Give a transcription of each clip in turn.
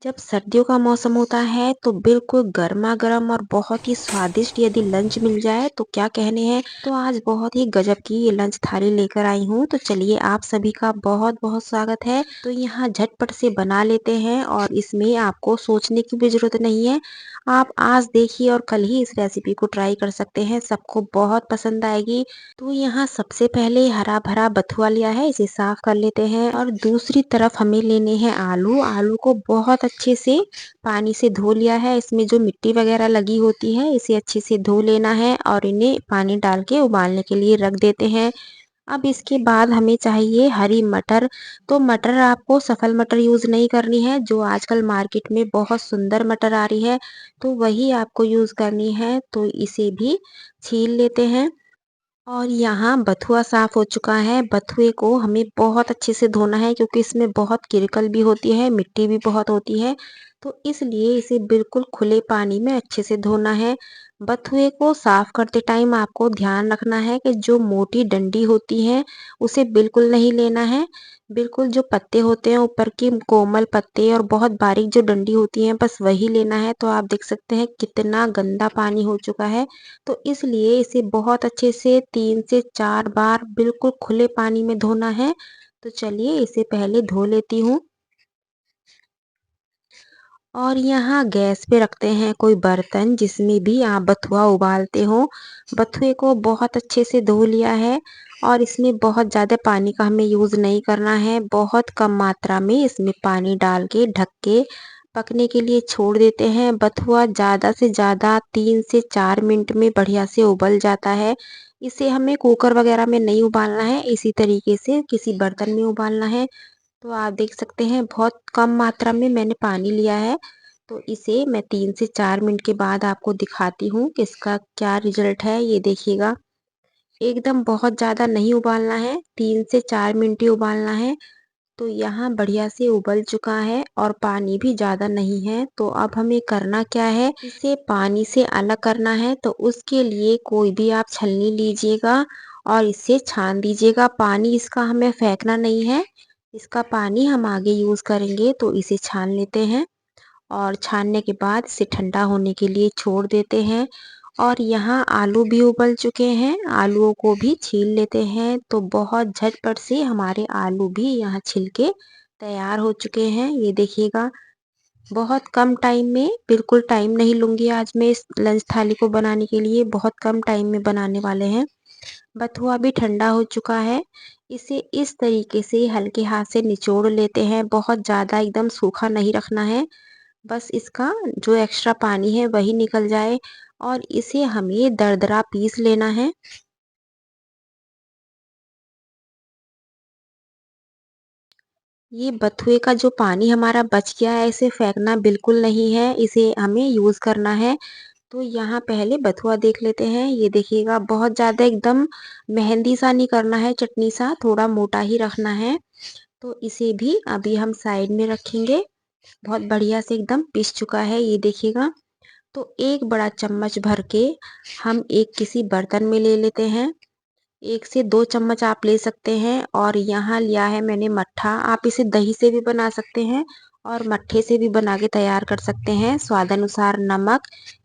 जब सर्दियों का मौसम होता है तो बिल्कुल गर्मा-गर्म और बहुत ही स्वादिष्ट यदि लंच मिल जाए तो क्या कहने हैं। तो आज बहुत ही गजब की ये लंच थाली लेकर आई हूँ। तो चलिए आप सभी का बहुत-बहुत स्वागत है। तो यहाँ झटपट से बना लेते हैं और इसमें आपको सोचने की भी ज़रूरत नहीं है। आप आज देखिए और कल ही इस रेसिपी को ट्राई कर सकते हैं। सबको बहुत पसंद आएगी। तो यहाँ सबसे पहले हरा-भरा बथुआ लिया है, इसे साफ कर लेते हैं और दूसरी तरफ हमें लेने हैं आलू। आलू को बहुत अच्छे से पानी से धो लिया है। इसमें जो मिट्टी वगैरह लगी होती है इसे अच्छे से धो लेना है और इन्हें पानी डाल के उबालने के लिए रख देते हैं। अब इसके बाद हमें चाहिए हरी मटर। तो मटर आपको सफल मटर यूज़ नहीं करनी है, जो आजकल मार्केट में बहुत सुंदर मटर आ रही है, तो वही आपको यूज़ करनी है। तो इसे भी छील लेते हैं। और यहाँ बथुआ साफ हो चुका है। बथुए को हमें बहुत अच्छे से धोना है क्योंकि इसमें बहुत किरकल भी होती है, मिट्टी भी बहुत होती है। तो इसलिए इसे बिल्कुल खुले पानी में अच्छे से धोना है। बथुए को साफ करते टाइम आपको ध्यान रखना है कि जो मोटी डंडी होती है उसे बिल्कुल नहीं लेना है। बिल्कुल जो पत्ते होते हैं ऊपर की कोमल पत्ते और बहुत बारीक जो डंडी होती है बस वही लेना है। तो आप देख सकते हैं कितना गंदा पानी हो चुका है। तो इसलिए इसे बहुत अच्छे से 3 से 4 बार बिल्कुल खुले पानी में धोना है। तो चलिए इसे पहले धो लेती हूँ। और यहाँ गैस पे रखते हैं कोई बर्तन जिसमें भी आप बथुआ उबालते हो। बथुए को बहुत अच्छे से धो लिया है और इसमें बहुत ज़्यादा पानी का हमें यूज़ नहीं करना है। बहुत कम मात्रा में इसमें पानी डाल के ढक के पकने के लिए छोड़ देते हैं। बथुआ ज़्यादा से ज़्यादा 3 से 4 मिनट में बढ़िया से उबल जाता है। इसे हमें कुकर वगैरह में नहीं उबालना है, इसी तरीके से किसी बर्तन में उबालना है। तो आप देख सकते हैं बहुत कम मात्रा में मैंने पानी लिया है। तो इसे मैं 3 से 4 मिनट के बाद आपको दिखाती हूँ कि इसका क्या रिजल्ट है, ये देखिएगा। एकदम बहुत ज़्यादा नहीं उबालना है, 3 से 4 मिनट ही उबालना है। तो यहाँ बढ़िया से उबल चुका है और पानी भी ज़्यादा नहीं है। तो अब हमें करना क्या है, इसे पानी से अलग करना है। तो उसके लिए कोई भी आप छलनी लीजिएगा और इसे छान दीजिएगा। पानी इसका हमें फेंकना नहीं है, इसका पानी हम आगे यूज़ करेंगे। तो इसे छान लेते हैं और छानने के बाद इसे ठंडा होने के लिए छोड़ देते हैं। और यहाँ आलू भी उबल चुके हैं, आलूओं को भी छील लेते हैं। तो बहुत झटपट से हमारे आलू भी यहाँ छिल के तैयार हो चुके हैं, ये देखिएगा। बहुत कम टाइम में, बिल्कुल टाइम नहीं लूँगी आज मैं इस लंच थाली को बनाने के लिए, बहुत कम टाइम में बनाने वाले हैं। बथुआ भी ठंडा हो चुका है। इसे इस तरीके से हल्के हाथ से निचोड़ लेते हैं, बहुत ज़्यादा एकदम सूखा नहीं रखना है। बस इसका जो एक्स्ट्रा पानी है वही निकल जाए और इसे हमें दरदरा पीस लेना है। ये बथुए का जो पानी हमारा बच गया है इसे फेंकना बिल्कुल नहीं है, इसे हमें यूज़ करना है। तो यहाँ पहले बथुआ देख लेते हैं, ये देखिएगा बहुत ज़्यादा एकदम मेहंदी सा नहीं करना है, चटनी सा, थोड़ा मोटा ही रखना है। तो इसे भी अभी हम साइड में रखेंगे। बहुत बढ़िया से एकदम पिस चुका है, ये देखिएगा। तो एक बड़ा चम्मच भर के हम एक किसी बर्तन में ले लेते हैं। 1 से 2 चम्मच आप ले सकते हैं। और यहाँ लिया है मैंने मट्ठा, आप इसे दही से भी बना सकते हैं और मट्ठे से भी बना के तैयार कर सकते हैं। स्वादानुसार नमक,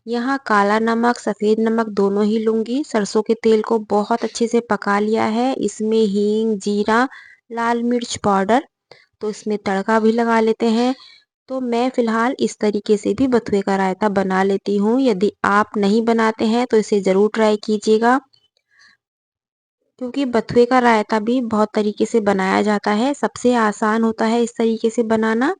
यहाँ काला नमक, सफ़ेद नमक दोनों ही लूँगी। सरसों के तेल को बहुत अच्छे से पका लिया है, इसमें हींग, जीरा, लाल मिर्च पाउडर, तो इसमें तड़का भी लगा लेते हैं। तो मैं फ़िलहाल इस तरीके से भी बथुए का रायता बना लेती हूँ। यदि आप नहीं बनाते हैं तो इसे ज़रूर ट्राई कीजिएगा, क्योंकि बथुए का रायता भी बहुत तरीके से बनाया जाता है। सबसे आसान होता है इस तरीके से बनाना।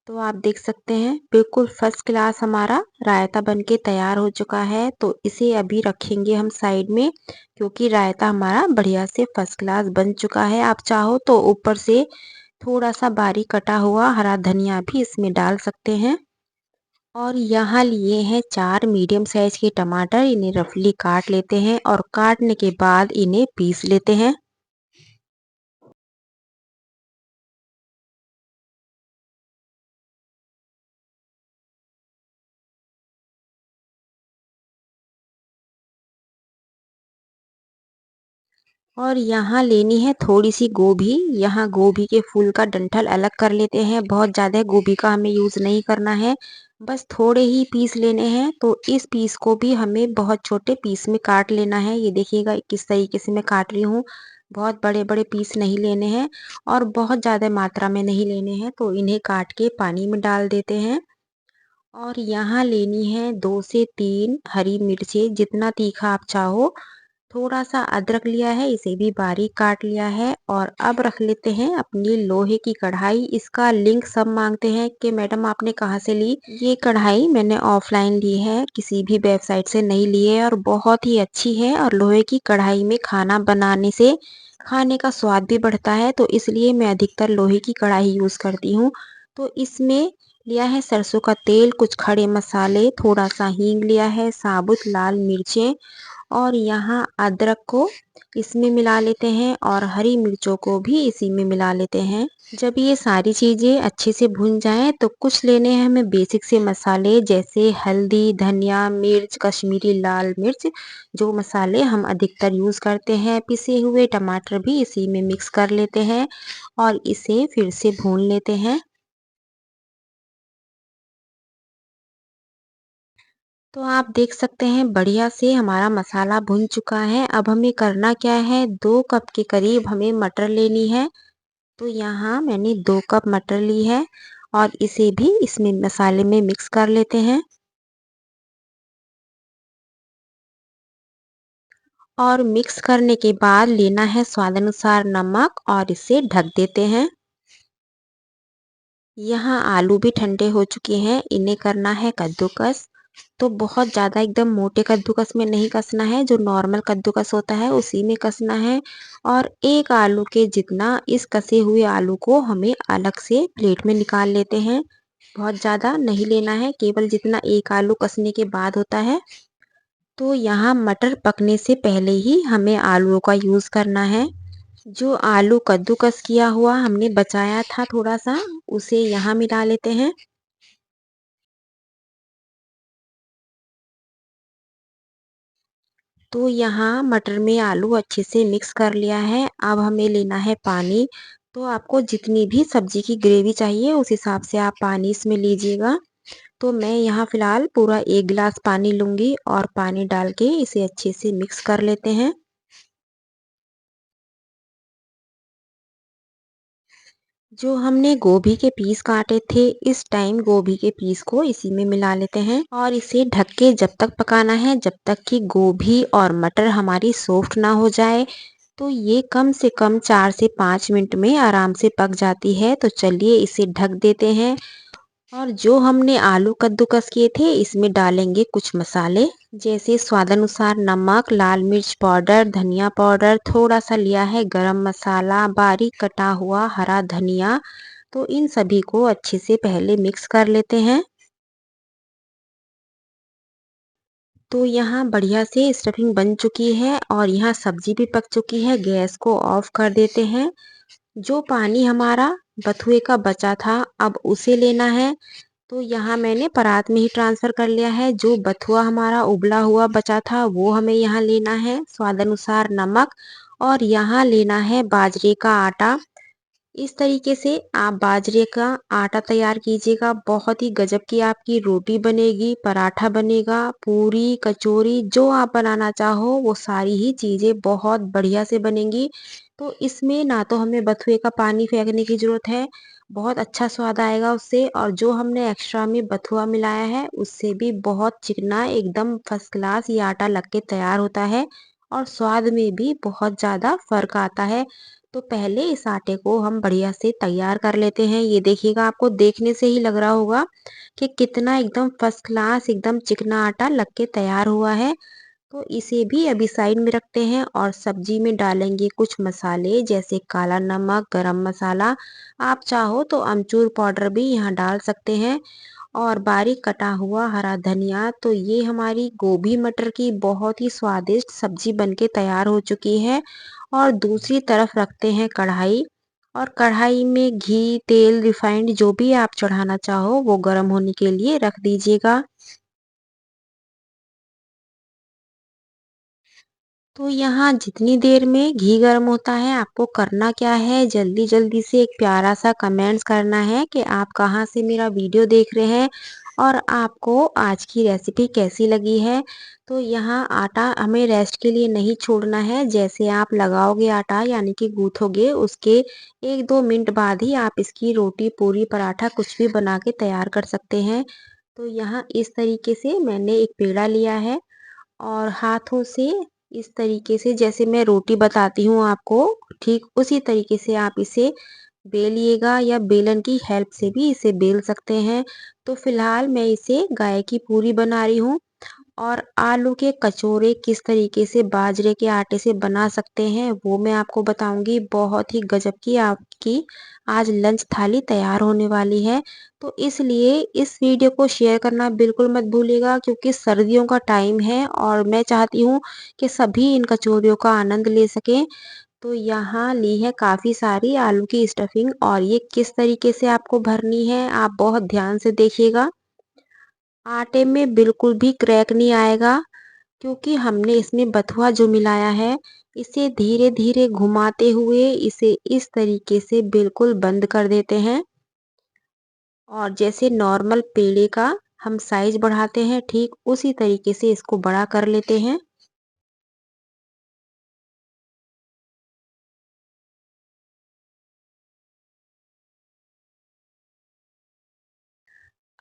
तो आप देख सकते हैं बिल्कुल फर्स्ट क्लास हमारा रायता बनके तैयार हो चुका है। तो इसे अभी रखेंगे हम साइड में, क्योंकि रायता हमारा बढ़िया से फर्स्ट क्लास बन चुका है। आप चाहो तो ऊपर से थोड़ा-सा बारीक कटा हुआ हरा धनिया भी इसमें डाल सकते हैं। और यहाँ लिए हैं 4 मीडियम साइज़ के टमाटर, इन्हें रफली काट लेते हैं और काटने के बाद इन्हें पीस लेते हैं। और यहाँ लेनी है थोड़ी-सी गोभी, यहाँ गोभी के फूल का डंठल अलग कर लेते हैं, बहुत ज़्यादा गोभी का हमें यूज़ नहीं करना है, बस थोड़े ही पीस लेने हैं। तो इस पीस को भी हमें बहुत छोटे पीस में काट लेना है, ये देखिएगा किस तरीके से मैं काट रही हूँ। बहुत बड़े-बड़े पीस नहीं लेने हैं और बहुत ज़्यादा मात्रा में नहीं लेने हैं, तो इन्हें काट के पानी में डाल देते हैं। और यहाँ लेनी है 2 से 3 हरी मिर्चें, जितना तीखा आप चाहो। थोड़ा-सा अदरक लिया है, इसे भी बारीक काट लिया है। और अब रख लेते हैं अपनी लोहे की कढ़ाई। इसका लिंक सब माँगते हैं कि मैडम आपने कहाँ से ली? ये कढ़ाई मैंने ऑफ़लाइन ली है, किसी भी वेबसाइट से नहीं ली है और बहुत ही अच्छी है। और लोहे की कढ़ाई में खाना बनाने से खाने का स्वाद भी बढ़ता है, तो इसलिए मैं अधिकतर लोहे की कढ़ाई यूज़ करती हूँ। तो इसमें लिया है सरसों का तेल, कुछ खड़े मसाले, थोड़ा-सा हींग लिया है, साबुत लाल मिर्चें और यहाँ अदरक को इसमें मिला लेते हैं और हरी मिर्चों को भी इसी में मिला लेते हैं। जब ये सारी चीज़ें अच्छे से भुन जाएँ तो कुछ लेने हैं हमें बेसिक से मसाले, जैसे हल्दी, धनिया, मिर्च, कश्मीरी लाल मिर्च, जो मसाले हम अधिकतर यूज़ करते हैं। पिसे हुए टमाटर भी इसी में मिक्स कर लेते हैं और इसे फिर से भून लेते हैं। तो आप देख सकते हैं बढ़िया से हमारा मसाला भुन चुका है। अब हमें करना क्या है, 2 कप के करीब हमें मटर लेनी है। तो यहाँ मैंने 2 कप मटर ली है और इसे भी इसमें मसाले में मिक्स कर लेते हैं। और मिक्स करने के बाद लेना है स्वादानुसार नमक और इसे ढक देते हैं। यहाँ आलू भी ठंडे हो चुके हैं, इन्हें करना है कद्दूकस। तो बहुत ज़्यादा एकदम मोटे कद्दूकस में नहीं कसना है, जो नॉर्मल कद्दूकस होता है उसी में कसना है। और 1 आलू के जितना इस कसे हुए आलू को हमें अलग से प्लेट में निकाल लेते हैं। बहुत ज़्यादा नहीं लेना है, केवल जितना 1 आलू कसने के बाद होता है। तो यहाँ मटर पकने से पहले ही हमें आलूओं का यूज़ करना है। जो आलू कद्दूकस किया हुआ हमने बचाया था थोड़ा-सा, उसे यहाँ मिला लेते हैं। तो यहाँ मटर में आलू अच्छे से मिक्स कर लिया है। अब हमें लेना है पानी। तो आपको जितनी भी सब्ज़ी की ग्रेवी चाहिए उस हिसाब से आप पानी इसमें लीजिएगा। तो मैं यहाँ फ़िलहाल पूरा 1 गिलास पानी लूँगी और पानी डाल के इसे अच्छे से मिक्स कर लेते हैं। जो हमने गोभी के पीस काटे थे, इस टाइम गोभी के पीस को इसी में मिला लेते हैं और इसे ढक के जब तक पकाना है जब तक कि गोभी और मटर हमारी सॉफ्ट ना हो जाए। तो ये कम से कम 4 से 5 मिनट में आराम से पक जाती है। तो चलिए इसे ढक देते हैं। और जो हमने आलू कद्दूकस किए थे इसमें डालेंगे कुछ मसाले, जैसे स्वादानुसार नमक, लाल मिर्च पाउडर, धनिया पाउडर, थोड़ा सा लिया है गरम मसाला, बारीक कटा हुआ हरा धनिया। तो इन सभी को अच्छे से पहले मिक्स कर लेते हैं। तो यहाँ बढ़िया से स्टफिंग बन चुकी है और यहाँ सब्जी भी पक चुकी है। गैस को ऑफ कर देते हैं। जो पानी हमारा बथुए का बचा था अब उसे लेना है। तो यहाँ मैंने परात में ही ट्रांसफ़र कर लिया है। जो बथुआ हमारा उबला हुआ बचा था वो हमें यहाँ लेना है, स्वादानुसार नमक और यहाँ लेना है बाजरे का आटा। इस तरीके से आप बाजरे का आटा तैयार कीजिएगा, बहुत ही गजब की आपकी रोटी बनेगी, पराठा बनेगा, पूरी, कचौरी जो आप बनाना चाहो वो सारी ही चीज़ें बहुत बढ़िया से बनेंगी। तो इसमें ना तो हमें बथुए का पानी फेंकने की ज़रूरत है, बहुत अच्छा स्वाद आएगा उससे। और जो हमने एक्स्ट्रा में बथुआ मिलाया है उससे भी बहुत चिकना एकदम फर्स्ट क्लास ये आटा लग के तैयार होता है और स्वाद में भी बहुत ज़्यादा फ़र्क आता है। तो पहले इस आटे को हम बढ़िया से तैयार कर लेते हैं। ये देखिएगा आपको देखने से ही लग रहा होगा कि कितना एकदम फर्स्ट क्लास एकदम चिकना आटा लग के तैयार हुआ है। तो इसे भी अभी साइड में रखते हैं और सब्जी में डालेंगे कुछ मसाले, जैसे काला नमक, गरम मसाला। आप चाहो तो अमचूर पाउडर भी यहाँ डाल सकते हैं और बारीक कटा हुआ हरा धनिया। तो ये हमारी गोभी मटर की बहुत ही स्वादिष्ट सब्जी बनके तैयार हो चुकी है। और दूसरी तरफ रखते हैं कढ़ाई और कढ़ाई में घी, तेल, रिफाइंड जो भी आप चढ़ाना चाहो वो गर्म होने के लिए रख दीजिएगा। तो यहाँ जितनी देर में घी गर्म होता है आपको करना क्या है, जल्दी जल्दी से एक प्यारा सा कमेंट्स करना है कि आप कहाँ से मेरा वीडियो देख रहे हैं और आपको आज की रेसिपी कैसी लगी है। तो यहाँ आटा हमें रेस्ट के लिए नहीं छोड़ना है, जैसे आप लगाओगे आटा यानी कि गूँथोगे उसके 1-2 मिनट बाद ही आप इसकी रोटी पूरी पराठा कुछ भी बना के तैयार कर सकते हैं। तो यहाँ इस तरीके से मैंने एक पेड़ा लिया है और हाथों से इस तरीके से जैसे मैं रोटी बताती हूँ आपको, ठीक उसी तरीके से आप इसे बेलिएगा या बेलन की हेल्प से भी इसे बेल सकते हैं। तो फिलहाल मैं इसे गाय की पूरी बना रही हूँ। और आलू के कचौरे किस तरीके से बाजरे के आटे से बना सकते हैं वो मैं आपको बताऊंगी। बहुत ही गजब की आपकी आज लंच थाली तैयार होने वाली है। तो इसलिए इस वीडियो को शेयर करना बिल्कुल मत भूलिएगा, क्योंकि सर्दियों का टाइम है और मैं चाहती हूँ कि सभी इन कचौरियों का आनंद ले सकें। तो यहाँ ली है काफ़ी सारी आलू की स्टफिंग और ये किस तरीके से आपको भरनी है आप बहुत ध्यान से देखिएगा। आटे में बिल्कुल भी क्रैक नहीं आएगा, क्योंकि हमने इसमें बथुआ जो मिलाया है। इसे धीरे धीरे घुमाते हुए इसे इस तरीके से बिल्कुल बंद कर देते हैं और जैसे नॉर्मल पेड़े का हम साइज बढ़ाते हैं ठीक उसी तरीके से इसको बड़ा कर लेते हैं।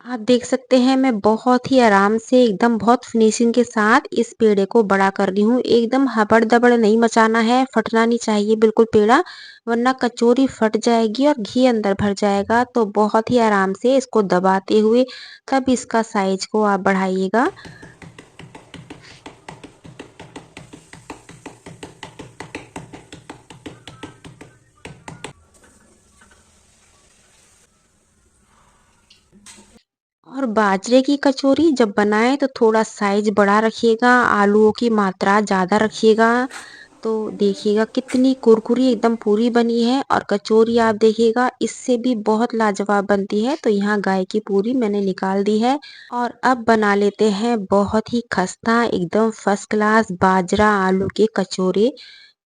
आप देख सकते हैं मैं बहुत ही आराम से एकदम बहुत फिनिशिंग के साथ इस पेड़े को बड़ा कर रही हूँ। एकदम हबड़-दबड़ नहीं मचाना है, फटना नहीं चाहिए बिल्कुल पेड़ा, वरना कचौरी फट जाएगी और घी अंदर भर जाएगा। तो बहुत ही आराम से इसको दबाते हुए तब इसका साइज को आप बढ़ाइएगा। और बाजरे की कचौरी जब बनाएं तो थोड़ा साइज बड़ा रखिएगा, आलूओं की मात्रा ज़्यादा रखिएगा। तो देखिएगा कितनी कुरकुरी एकदम पूरी बनी है और कचौरी आप देखिएगा इससे भी बहुत लाजवाब बनती है। तो यहाँ गाय की पूरी मैंने निकाल दी है और अब बना लेते हैं बहुत ही खस्ता एकदम फर्स्ट क्लास बाजरा आलू के कचौरे।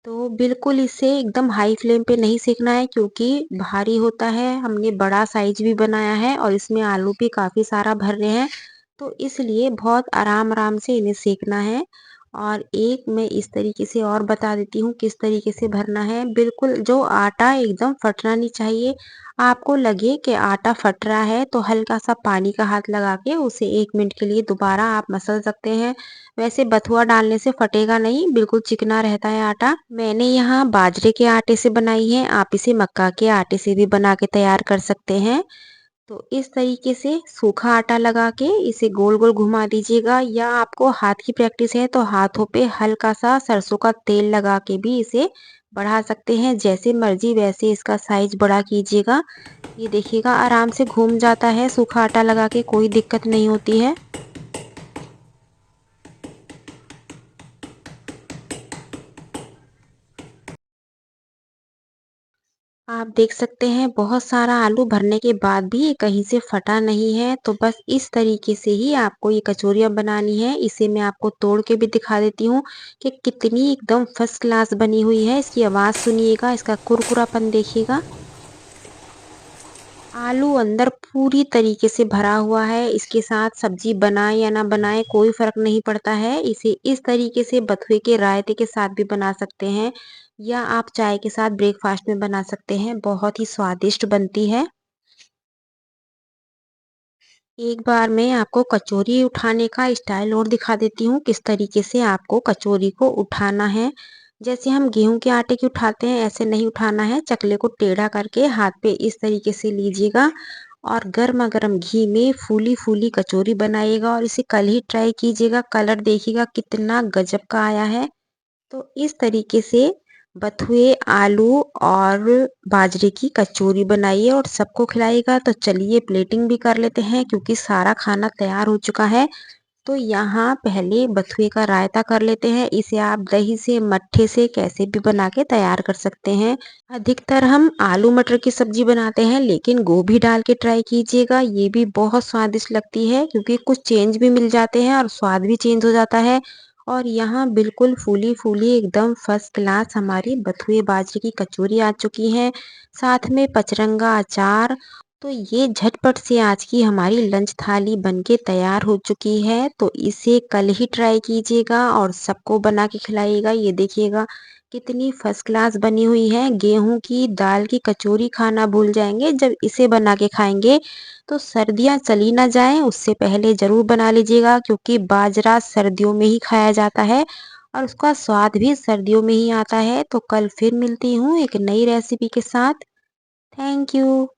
तो बिल्कुल इसे एकदम हाई फ्लेम पे नहीं सेकना है, क्योंकि भारी होता है। हमने बड़ा साइज भी बनाया है और इसमें आलू भी काफ़ी सारा भर रहे हैं। तो इसलिए बहुत आराम-आराम से इन्हें सेकना है। और एक मैं इस तरीके से और बता देती हूँ किस तरीके से भरना है। बिल्कुल जो आटा एकदम फटना नहीं चाहिए। आपको लगे कि आटा फट रहा है तो हल्का-सा पानी का हाथ लगा के उसे 1 मिनट के लिए दोबारा आप मसल सकते हैं। वैसे बथुआ डालने से फटेगा नहीं, बिल्कुल चिकना रहता है आटा। मैंने यहाँ बाजरे के आटे से बनाई है, आप इसे मक्का के आटे से भी बना के तैयार कर सकते हैं। तो इस तरीके से सूखा आटा लगा के इसे गोल गोल घुमा दीजिएगा, या आपको हाथ की प्रैक्टिस है तो हाथों पे हल्का सा सरसों का तेल लगा के भी इसे बढ़ा सकते हैं। जैसे मर्जी वैसे इसका साइज बड़ा कीजिएगा। ये देखिएगा आराम से घूम जाता है, सूखा आटा लगा के कोई दिक्कत नहीं होती है। आप देख सकते हैं बहुत सारा आलू भरने के बाद भी ये कहीं से फटा नहीं है। तो बस इस तरीके से ही आपको ये कचौरियाँ बनानी है। इसे मैं आपको तोड़ के भी दिखा देती हूँ कि कितनी एकदम फर्स्ट क्लास बनी हुई है। इसकी आवाज़ सुनिएगा, इसका कुरकुरापन देखिएगा। आलू अंदर पूरी तरीके से भरा हुआ है। इसके साथ सब्जी बनाएं या ना बनाएं कोई फर्क नहीं पड़ता है। इसे इस तरीके से बथुए के रायते के साथ भी बना सकते हैं, या आप चाय के साथ ब्रेकफास्ट में बना सकते हैं। बहुत ही स्वादिष्ट बनती है। एक बार मैं आपको कचौरी उठाने का स्टाइल और दिखा देती हूँ किस तरीके से आपको कचौरी को उठाना है। जैसे हम गेहूं के आटे की उठाते हैं ऐसे नहीं उठाना है। चकले को टेढ़ा करके हाथ पे इस तरीके से लीजिएगा और गर्मा गर्म घी में फूली फूली कचौरी बनाइएगा और इसे कल ही ट्राई कीजिएगा। कलर देखिएगा कितना गजब का आया है। तो इस तरीके से बथुए, आलू और बाजरे की कचौरी बनाइए और सबको खिलाइएगा। तो चलिए प्लेटिंग भी कर लेते हैं, क्योंकि सारा खाना तैयार हो चुका है। तो यहाँ पहले बथुए का रायता कर लेते हैं। इसे आप दही से, मट्ठे से कैसे भी बना के तैयार कर सकते हैं। अधिकतर हम आलू मटर की सब्जी बनाते हैं, लेकिन गोभी डाल के ट्राई कीजिएगा। ये भी बहुत स्वादिष्ट लगती है, क्योंकि कुछ चेंज भी मिल जाते हैं और स्वाद भी चेंज हो जाता है। और यहाँ बिल्कुल फूली-फूली एकदम फर्स्ट क्लास हमारी बथुए बाजरे की कचौरी आ चुकी है, साथ में पचरंगा अचार। तो ये झटपट से आज की हमारी लंच थाली बनके तैयार हो चुकी है। तो इसे कल ही ट्राई कीजिएगा और सबको बना के खिलाइएगा। ये देखिएगा कितनी फर्स्ट क्लास बनी हुई है। गेहूँ की दाल की कचौरी खाना भूल जाएँगे, जब इसे बना के खाएँगे तो सर्दियाँ चली ना जाएँ उससे पहले ज़रूर बना लीजिएगा, क्योंकि बाजरा सर्दियों में ही खाया जाता है और उसका स्वाद भी सर्दियों में ही आता है। तो कल फिर मिलती हूँ एक नई रेसिपी के साथ। Thank you.